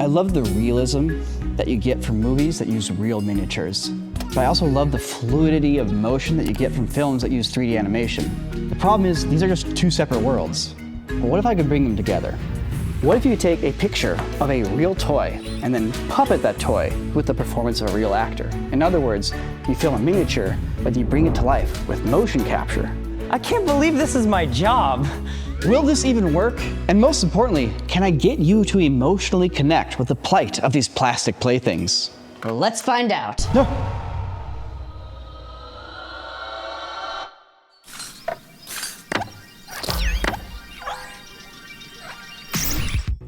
I love the realism that you get from movies that use real miniatures. But I also love the fluidity of motion that you get from films that use 3D animation. The problem is, these are just two separate worlds. But what if I could bring them together? What if you take a picture of a real toy and then puppet that toy with the performance of a real actor? In other words, you film a miniature, but you bring it to life with motion capture. I can't believe this is my job. Will this even work? And most importantly, can I get you to emotionally connect with the plight of these plastic playthings? Well, let's find out. No.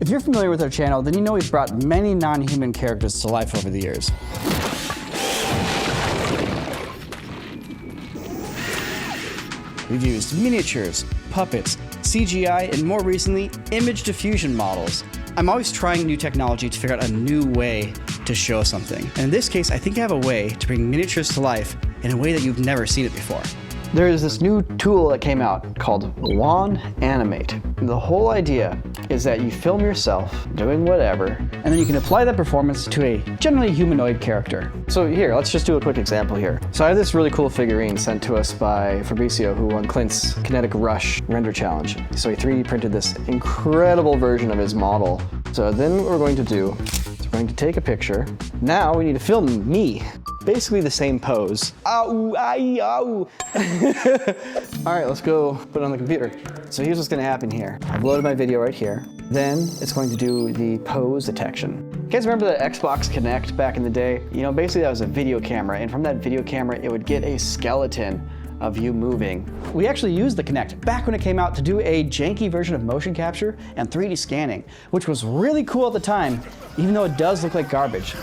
If you're familiar with our channel, then you know we've brought many non-human characters to life over the years. We've used miniatures, puppets, CGI, and more recently, image diffusion models. I'm always trying new technology to figure out a new way to show something. And in this case, I think I have a way to bring miniatures to life in a way that you've never seen it before. There is this new tool that came out called Wan Animate. The whole idea is that you film yourself doing whatever, and then you can apply that performance to a generally humanoid character. So here, let's just do a quick example here. So I have this really cool figurine sent to us by Fabricio, who won Clint's Kinetic Rush render challenge. So he 3D printed this incredible version of his model. So then what we're going to do is we're going to take a picture. Now we need to film me. Basically the same pose. Ow, ay, ow. All right, let's go put it on the computer. So here's what's gonna happen here. I've loaded my video right here. Then it's going to do the pose detection. You guys remember the Xbox Kinect back in the day? You know, basically that was a video camera, and from that video camera, it would get a skeleton of you moving. We actually used the Kinect back when it came out to do a janky version of motion capture and 3D scanning, which was really cool at the time, even though it does look like garbage.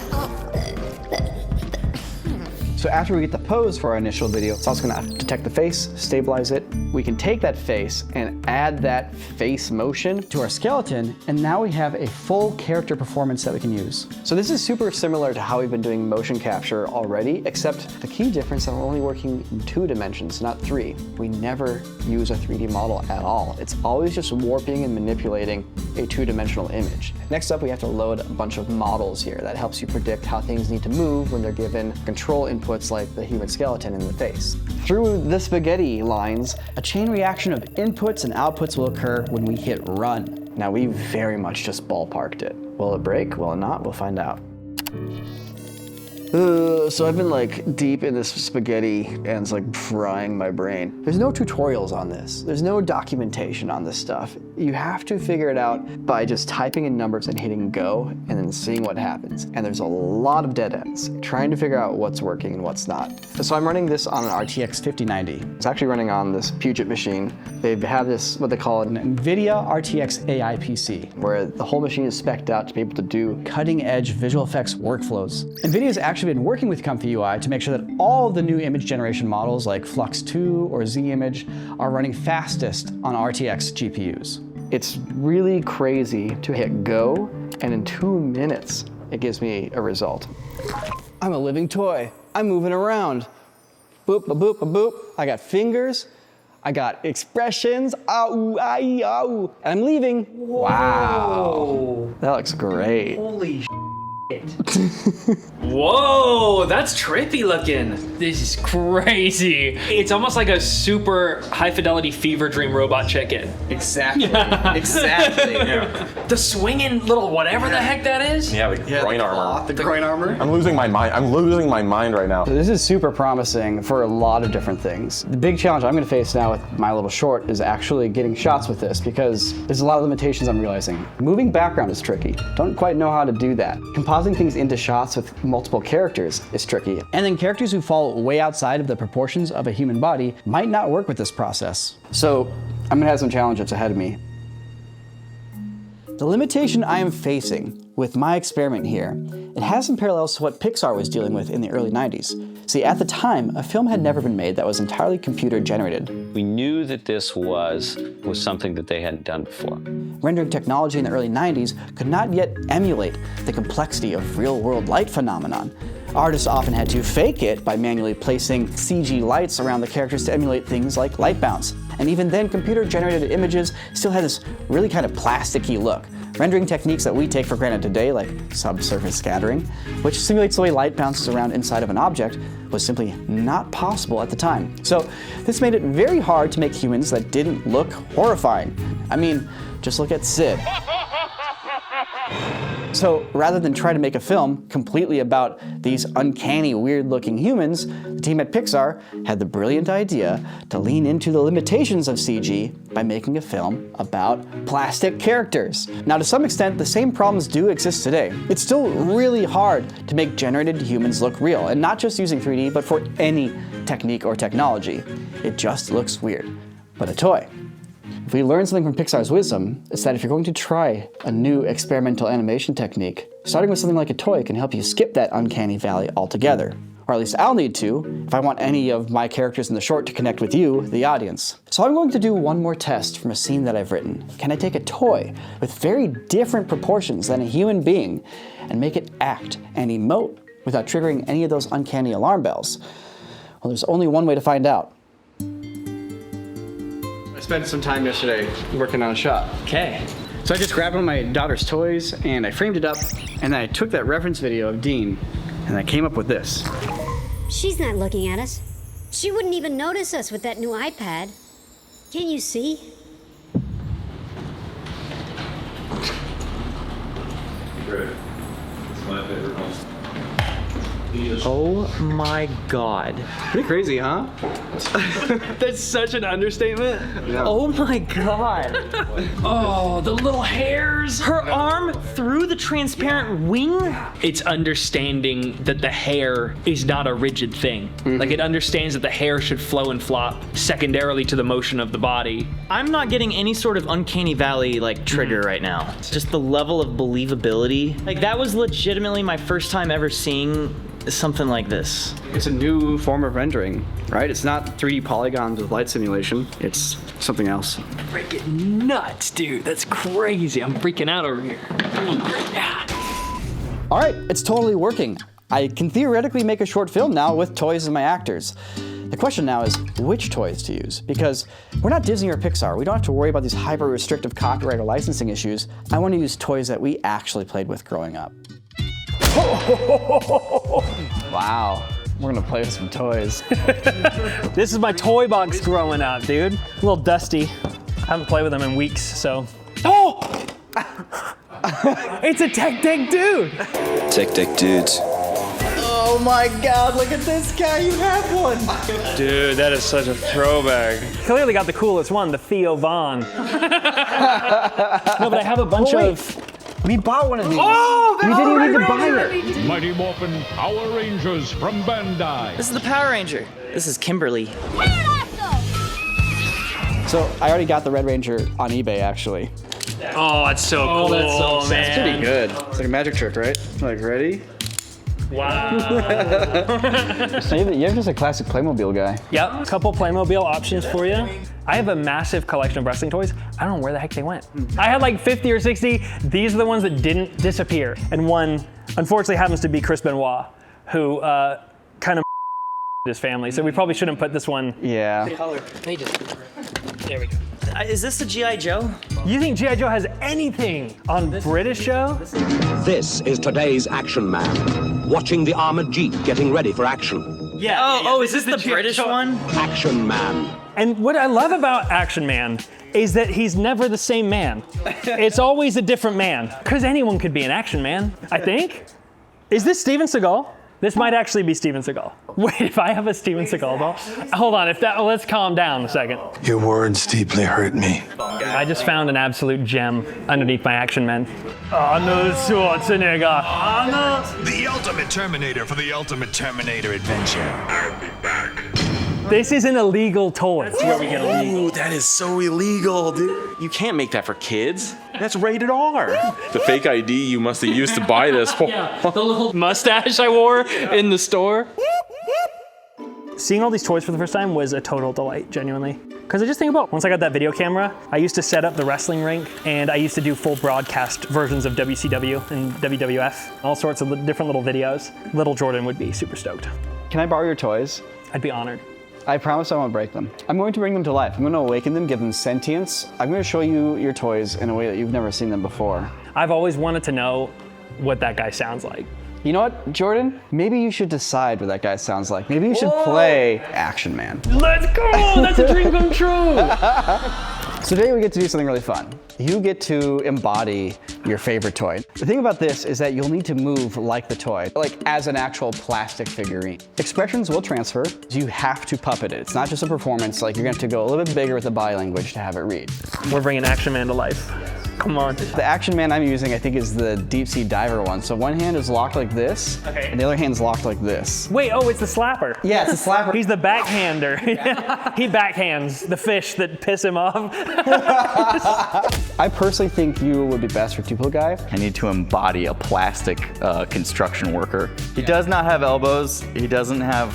So after we get the pose for our initial video, it's also gonna detect the face, stabilize it. We can take that face and add that face motion to our skeleton, and now we have a full character performance that we can use. So this is super similar to how we've been doing motion capture already, except the key difference that we're only working in 2 dimensions, not 3. We never use a 3D model at all. It's always just warping and manipulating a 2-dimensional image. Next up, we have to load a bunch of models here. That helps you predict how things need to move when they're given control inputs like the human skeleton in the face. Through the spaghetti lines, a chain reaction of inputs and outputs will occur when we hit run. Now we very much just ballparked it. Will it break? Will it not? We'll find out. So I've been like deep in this spaghetti and it's like frying my brain. There's no tutorials on this. There's no documentation on this stuff. You have to figure it out by just typing in numbers and hitting go and then seeing what happens. And there's a lot of dead ends, trying to figure out what's working and what's not. So I'm running this on an RTX 5090. It's actually running on this Puget machine. They have this, what they call an Nvidia RTX Ai PC, where the whole machine is spec'd out to be able to do cutting edge visual effects workflows. Nvidia's actually been working with Comfy UI to make sure that all of the new image generation models like Flux 2 or Z-Image are running fastest on RTX GPUs. It's really crazy to hit go, and in 2 minutes, it gives me a result. I'm a living toy. I'm moving around. Boop, a boop, a boop. I got fingers. I got expressions. Ow, ay, ow. And I'm leaving. Wow. That looks great. Holy shit. Whoa, that's trippy looking. This is crazy. It's almost like a super high fidelity fever dream robot chicken. Exactly. Exactly. Yeah. The swinging little whatever the heck that is. Yeah, the groin armor. The groin armor. I'm losing my mind. I'm losing my mind right now. So this is super promising for a lot of different things. The big challenge I'm gonna face now with my little short is actually getting shots with this, because there's a lot of limitations I'm realizing. Moving background is tricky. Don't quite know how to do that. Compositing things into shots with multiple characters is tricky. And then characters who fall way outside of the proportions of a human body might not work with this process. So I'm gonna have some challenges ahead of me. The limitation I am facing with my experiment here, it has some parallels to what Pixar was dealing with in the early 90s. See, at the time, a film had never been made that was entirely computer generated. We knew that this was something that they hadn't done before. Rendering technology in the early 90s could not yet emulate the complexity of real-world light phenomenon. Artists often had to fake it by manually placing CG lights around the characters to emulate things like light bounce. And even then, computer-generated images still had this really kind of plasticky look. Rendering techniques that we take for granted today, like subsurface scattering, which simulates the way light bounces around inside of an object, was simply not possible at the time. So this made it very hard to make humans that didn't look horrifying. I mean, just look at Sid. So rather than try to make a film completely about these uncanny, weird-looking humans, the team at Pixar had the brilliant idea to lean into the limitations of CG by making a film about plastic characters. Now, to some extent, the same problems do exist today. It's still really hard to make generated humans look real, and not just using 3D, but for any technique or technology. It just looks weird. But a toy. If we learn something from Pixar's wisdom, it's that if you're going to try a new experimental animation technique, starting with something like a toy can help you skip that uncanny valley altogether. Or at least I'll need to, if I want any of my characters in the short to connect with you, the audience. So I'm going to do one more test from a scene that I've written. Can I take a toy with very different proportions than a human being and make it act and emote without triggering any of those uncanny alarm bells? Well, there's only one way to find out. I spent some time yesterday working on a shot. Okay. So I just grabbed one of my daughter's toys and I framed it up, and then I took that reference video of Dean and I came up with this. She's not looking at us. She wouldn't even notice us with that new iPad. Can you see? Great. It's my favorite one. Oh my god. Pretty crazy, huh? That's such an understatement. Yeah. Oh my god. Oh, the little hairs. Her arm through the transparent wing? It's understanding that the hair is not a rigid thing. Like, it understands that the hair should flow and flop secondarily to the motion of the body. I'm not getting any sort of uncanny valley like trigger right now. It's just the level of believability. Like, that was legitimately my first time ever seeing something like this. It's a new form of rendering, right? It's not 3D polygons with light simulation. It's something else. Freaking nuts, dude. That's crazy. I'm freaking out over here. Yeah. All right, it's totally working. I can theoretically make a short film now with toys as my actors. The question now is which toys to use, because we're not Disney or Pixar. We don't have to worry about these hyper-restrictive copyright or licensing issues. I want to use toys that we actually played with growing up. Wow, we're gonna play with some toys. This is my toy box growing up, dude. A little dusty. I haven't played with them in weeks, so. Oh! It's a Tech Deck Dude! Tech Deck Dudes. Oh my God, look at this guy, you have one. Dude, that is such a throwback. Clearly got the coolest one, the Theo Von. No, but I have a bunch of. We bought one of these. Oh, we didn't even need to buy it. Mighty Morphin Power Rangers from Bandai. This is the Power Ranger. This is Kimberly. So I already got the Red Ranger on eBay, actually. Oh, that's so cool, that's so man. It's pretty good. It's like a magic trick, right? Like, ready? Wow. So you're just a classic Playmobil guy. Yep, a couple Playmobil options for you. I have a massive collection of wrestling toys. I don't know where the heck they went. I had like 50 or 60. These are the ones that didn't disappear. And one, unfortunately, happens to be Chris Benoit, who kind of his family. So we probably shouldn't put this one. Yeah. There we go. Is this the G.I. Joe? You think G.I. Joe has anything on British Joe? This is today's Action Man, watching the armored Jeep getting ready for action. Yeah. Oh, is this the British one? Action Man. And what I love about Action Man is that he's never the same man. It's always a different man. Because anyone could be an action man, I think. Is this Steven Seagal? This might actually be Steven Seagal. Wait, if I have a Steven Seagal doll? Hold on, let's calm down a second. Your words deeply hurt me. I just found an absolute gem underneath my Action Men. Arnold Schwarzenegger. Arnold. The ultimate Terminator for the ultimate Terminator adventure. I'll be back. This is an illegal toy. That's where we get illegal. Ooh, that is so illegal, dude. You can't make that for kids. That's rated R. The fake ID you must have used to buy this. Yeah, the little mustache I wore in the store. Seeing all these toys for the first time was a total delight, genuinely. Because I just think about, once I got that video camera, I used to set up the wrestling rink, and I used to do full broadcast versions of WCW and WWF, all sorts of different little videos. Little Jordan would be super stoked. Can I borrow your toys? I'd be honored. I promise I won't break them. I'm going to bring them to life. I'm going to awaken them, give them sentience. I'm going to show you your toys in a way that you've never seen them before. I've always wanted to know what that guy sounds like. You know what, Jordan? Maybe you should decide what that guy sounds like. Maybe you should play Action Man. Let's go! That's a dream come true! So today we get to do something really fun. You get to embody your favorite toy. The thing about this is that you'll need to move like the toy, like as an actual plastic figurine. Expressions will transfer. You have to puppet it. It's not just a performance. Like you're going to have to go a little bit bigger with the body language to have it read. We're bringing Action Man to life. Come on. The Action Man I'm using, I think, is the deep sea diver one. So one hand is locked like this, and the other hand's locked like this. Wait, oh, it's the slapper. Yeah, it's the slapper. He's the backhander. He backhands the fish that piss him off. I personally think you would be best for Tupelo guy. I need to embody a plastic construction worker. He does not have elbows. He doesn't have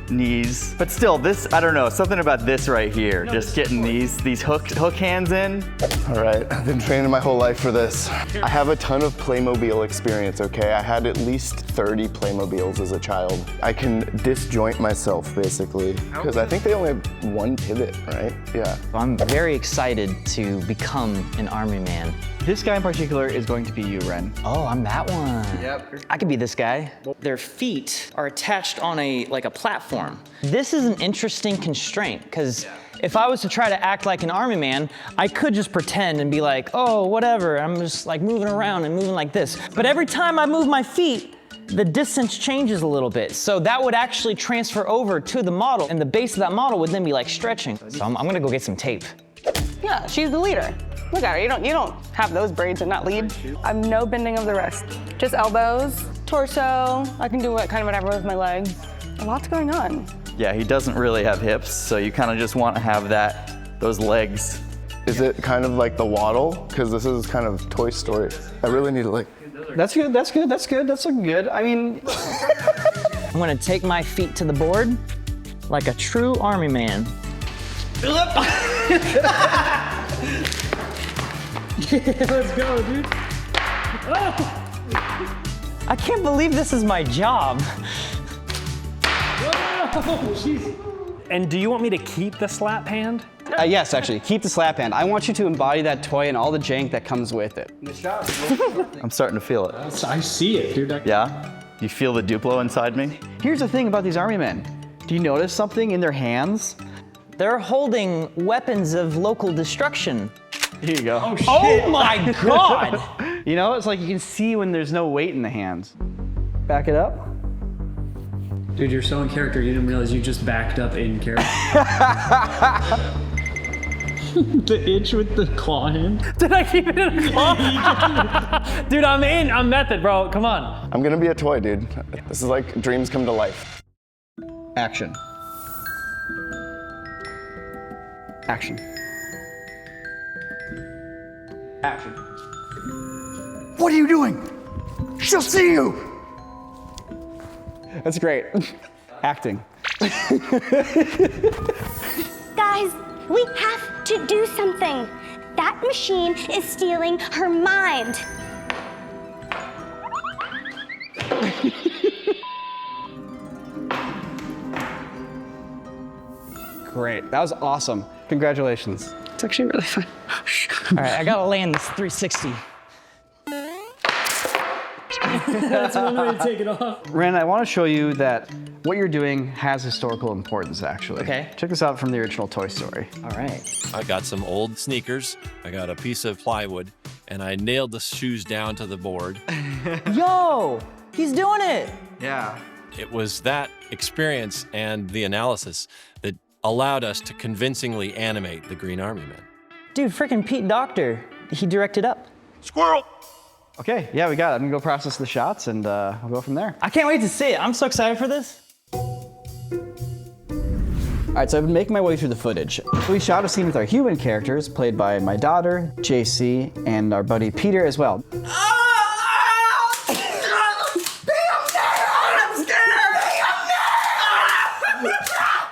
knees, but still, this, I don't know, something about this right here, just getting these hook hands in. All right, I've been training my whole life for this. I have a ton of Playmobil experience, okay? I had at least 30 Playmobiles as a child. I can disjoint myself, basically, because I think they only have one pivot, right? Yeah. I'm very excited to become an army man. This guy in particular is going to be you, Ren. Oh, I'm that one. Yep. I could be this guy. Their feet are attached on a platform. This is an interesting constraint, because if I was to try to act like an army man, I could just pretend and be like, oh, whatever, I'm just like moving around and moving like this. But every time I move my feet, the distance changes a little bit. So that would actually transfer over to the model, and the base of that model would then be like stretching. So I'm gonna go get some tape. Yeah, she's the leader. Look at her, you don't have those braids and not lead. I'm no bending of the wrist. Just elbows, torso. I can do kind of whatever with my legs. A lot's going on. Yeah, he doesn't really have hips, so you kind of just want to have those legs. Is it kind of like the waddle? Because this is kind of Toy Story. I really need to like. That's good, that's good, that's good, that's looking good. I mean. I'm gonna take my feet to the board like a true army man. Let's go, dude. Oh. I can't believe this is my job. And do you want me to keep the slap hand? Yes, actually, keep the slap hand. I want you to embody that toy and all the jank that comes with it. I'm starting to feel it. I see it, dude. Yeah? You feel the Duplo inside me? Here's the thing about these army men. Do you notice something in their hands? They're holding weapons of local destruction. Here you go. Oh, shit. Oh my God! You know, it's like you can see when there's no weight in the hands. Back it up. Dude, you're so in character, you didn't realize you just backed up in character. The itch with the claw hand. Did I keep it in a claw? Dude, I'm in. I'm method, bro. Come on. I'm gonna be a toy, dude. This is like dreams come to life. Action. Action. Action. What are you doing? She'll see you! That's great. Acting. Guys, we have to do something. That machine is stealing her mind. Great. That was awesome. Congratulations. It's actually really fun. All right, I gotta land this 360. That's one way to take it off. Ren, I want to show you that what you're doing has historical importance, actually. Okay. Check this out from the original Toy Story. All right. I got some old sneakers, I got a piece of plywood, and I nailed the shoes down to the board. Yo, he's doing it. Yeah. It was that experience and the analysis that allowed us to convincingly animate the Green Army Men. Dude, freaking Pete Docter, he directed up. Squirrel! Okay, yeah, we got it. I'm gonna go process the shots and we'll go from there. I can't wait to see it. I'm so excited for this. All right, so I've been making my way through the footage. We shot a scene with our human characters, played by my daughter, JC, and our buddy Peter as well.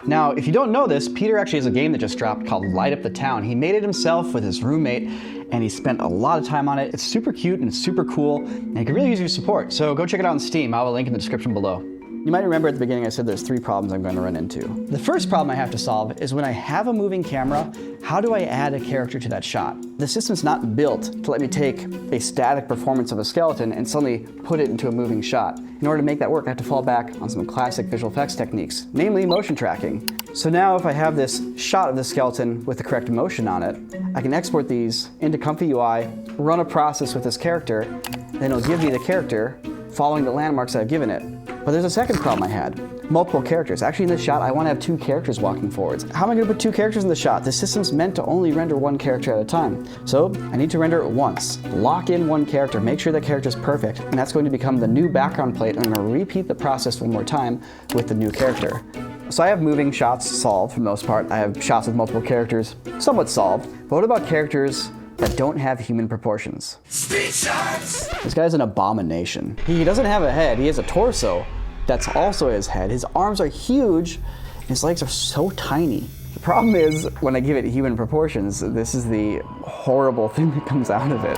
Now, if you don't know this, Peter actually has a game that just dropped called Light Up the Town. He made it himself with his roommate, and he spent a lot of time on it. It's super cute and super cool, and he could really use your support. So go check it out on Steam. I'll have a link in the description below. You might remember at the beginning I said there's 3 problems I'm going to run into. The first problem I have to solve is when I have a moving camera, how do I add a character to that shot? The system's not built to let me take a static performance of a skeleton and suddenly put it into a moving shot. In order to make that work, I have to fall back on some classic visual effects techniques, namely motion tracking. So now if I have this shot of the skeleton with the correct motion on it, I can export these into Comfy UI, run a process with this character, then it'll give me the character following the landmarks I've given it. But there's a second problem I had. Multiple characters. Actually in this shot, I want to have 2 characters walking forwards. How am I going to put 2 characters in the shot? The system's meant to only render 1 character at a time. So I need to render it once. Lock in 1 character, make sure that character is perfect, and that's going to become the new background plate, and I'm going to repeat the process 1 more time with the new character. So I have moving shots solved for the most part. I have shots with multiple characters somewhat solved. But what about characters that don't have human proportions? Speed shots! This guy's an abomination. He doesn't have a head, he has a torso that's also his head. His arms are huge, and his legs are so tiny. The problem is, when I give it human proportions, this is the horrible thing that comes out of it.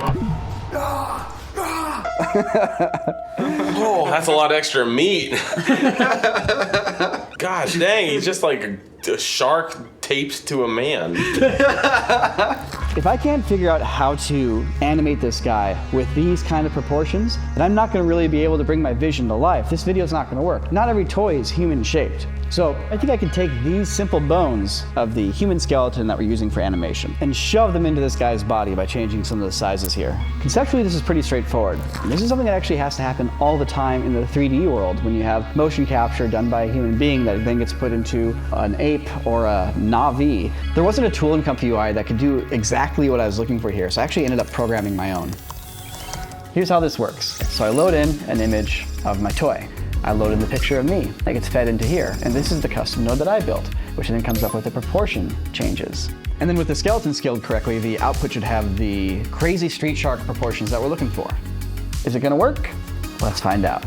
Oh, that's a lot of extra meat. Gosh dang, he's just like a shark taped to a man. If I can't figure out how to animate this guy with these kind of proportions, then I'm not going to really be able to bring my vision to life. This video is not going to work. Not every toy is human shaped. So I think I can take these simple bones of the human skeleton that we're using for animation and shove them into this guy's body by changing some of the sizes here. Conceptually, this is pretty straightforward. This is something that actually has to happen all the time in the 3D world when you have motion capture done by a human being that then gets put into an ape or a Navi. There wasn't a tool in Comfy UI that could do exactly what I was looking for here, so I actually ended up programming my own. Here's how this works. So I load in an image of my toy. I load in the picture of me that gets fed into here, and this is the custom node that I built, which then comes up with the proportion changes. And then with the skeleton scaled correctly, the output should have the crazy street shark proportions that we're looking for. Is it gonna work? Let's find out.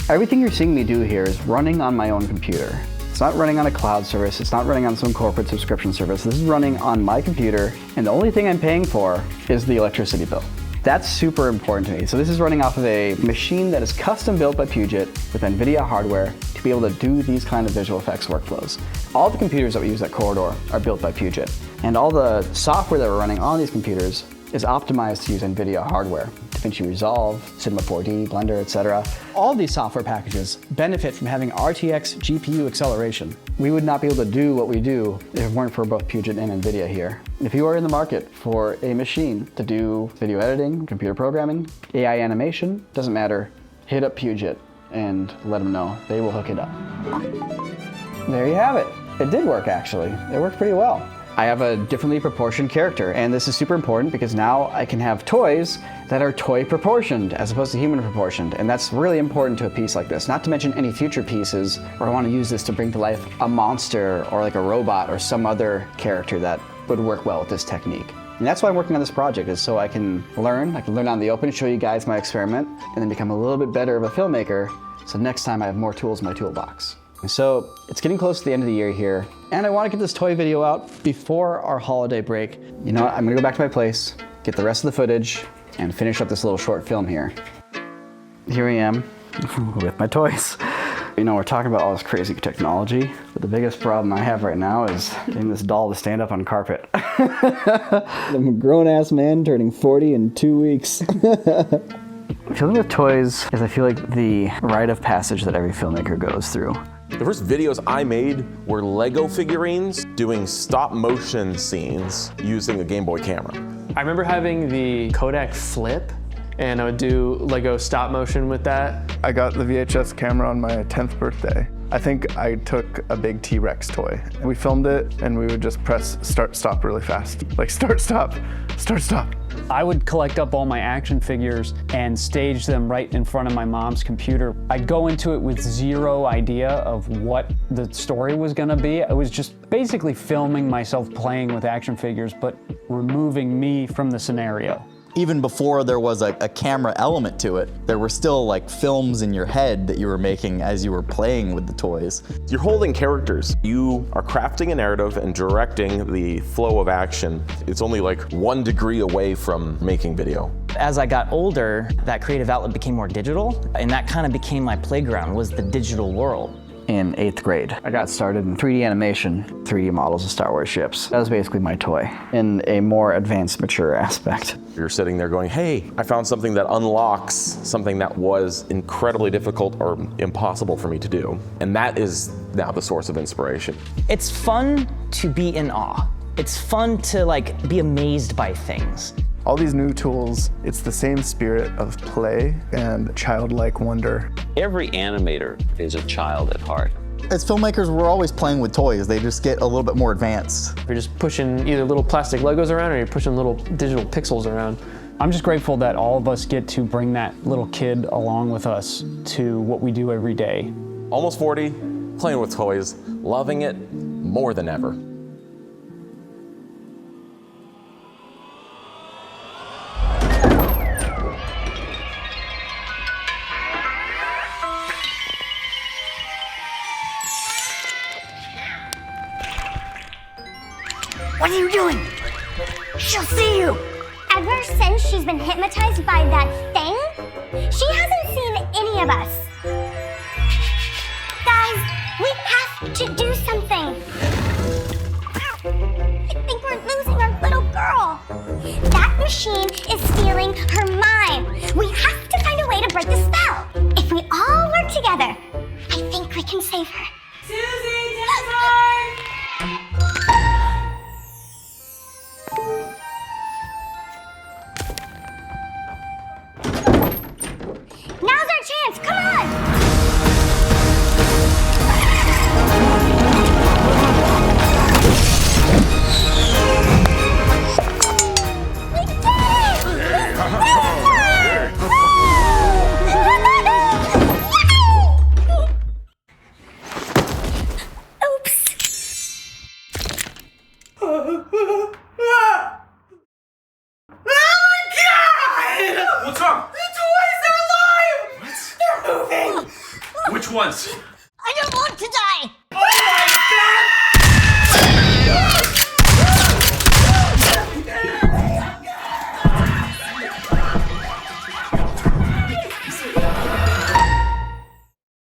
Everything you're seeing me do here is running on my own computer. It's not running on a cloud service, it's not running on some corporate subscription service. This is running on my computer, and the only thing I'm paying for is the electricity bill. That's super important to me. So this is running off of a machine that is custom built by Puget with Nvidia hardware to be able to do these kind of visual effects workflows. All the computers that we use at Corridor are built by Puget, and all the software that we're running on these computers is optimized to use Nvidia hardware. DaVinci Resolve, Cinema 4D, Blender, etc. All these software packages benefit from having RTX GPU acceleration. We would not be able to do what we do if it weren't for both Puget and Nvidia here. If you are in the market for a machine to do video editing, computer programming, AI animation, doesn't matter, hit up Puget and let them know. They will hook it up. There you have it. It did work actually. It worked pretty well. I have a differently proportioned character, and this is super important because now I can have toys that are toy proportioned as opposed to human proportioned, and that's really important to a piece like this. Not to mention any future pieces where I want to use this to bring to life a monster or like a robot or some other character that would work well with this technique. And that's why I'm working on this project, is so I can learn out in the open, show you guys my experiment, and then become a little bit better of a filmmaker, so next time I have more tools in my toolbox. So it's getting close to the end of the year here, and I want to get this toy video out before our holiday break. You know what, I'm gonna go back to my place, get the rest of the footage, and finish up this little short film here. Here I am with my toys. You know, we're talking about all this crazy technology, but the biggest problem I have right now is getting this doll to stand up on carpet. I'm a grown-ass man turning 40 in 2 weeks. Filming with toys is, I feel like, the rite of passage that every filmmaker goes through. The first videos I made were Lego figurines doing stop motion scenes using a Game Boy camera. I remember having the Kodak Flip, and I would do Lego stop motion with that. I got the VHS camera on my 10th birthday. I think I took a big T-Rex toy. We filmed it, and we would just press start, stop really fast. Like start, stop, start, stop. I would collect up all my action figures and stage them right in front of my mom's computer. I'd go into it with zero idea of what the story was gonna be. I was just basically filming myself playing with action figures, but removing me from the scenario. Even before there was a camera element to it, there were still like films in your head that you were making as you were playing with the toys. You're holding characters. You are crafting a narrative and directing the flow of action. It's only like 1 degree away from making video. As I got older, that creative outlet became more digital, and that kind of became my playground, was the digital world. In 8th grade, I got started in 3D animation, 3D models of Star Wars ships. That was basically my toy, in a more advanced, mature aspect. You're sitting there going, hey, I found something that unlocks something that was incredibly difficult or impossible for me to do. And that is now the source of inspiration. It's fun to be in awe. It's fun to like be amazed by things. All these new tools, it's the same spirit of play and childlike wonder. Every animator is a child at heart. As filmmakers, we're always playing with toys. They just get a little bit more advanced. You're just pushing either little plastic Legos around or you're pushing little digital pixels around. I'm just grateful that all of us get to bring that little kid along with us to what we do every day. Almost 40, playing with toys, loving it more than ever. What are you doing? She'll see you. Ever since she's been hypnotized by that thing, she hasn't seen any of us. Guys, we have to do something. I think we're losing our little girl. That machine is stealing her mind. We have to find a way to break the spell. If we all work together, I think we can save her. Susie, dinner time! Now's our chance, come on! We did it! We saved her! What's wrong? The toys are alive! What? They're moving! Which ones?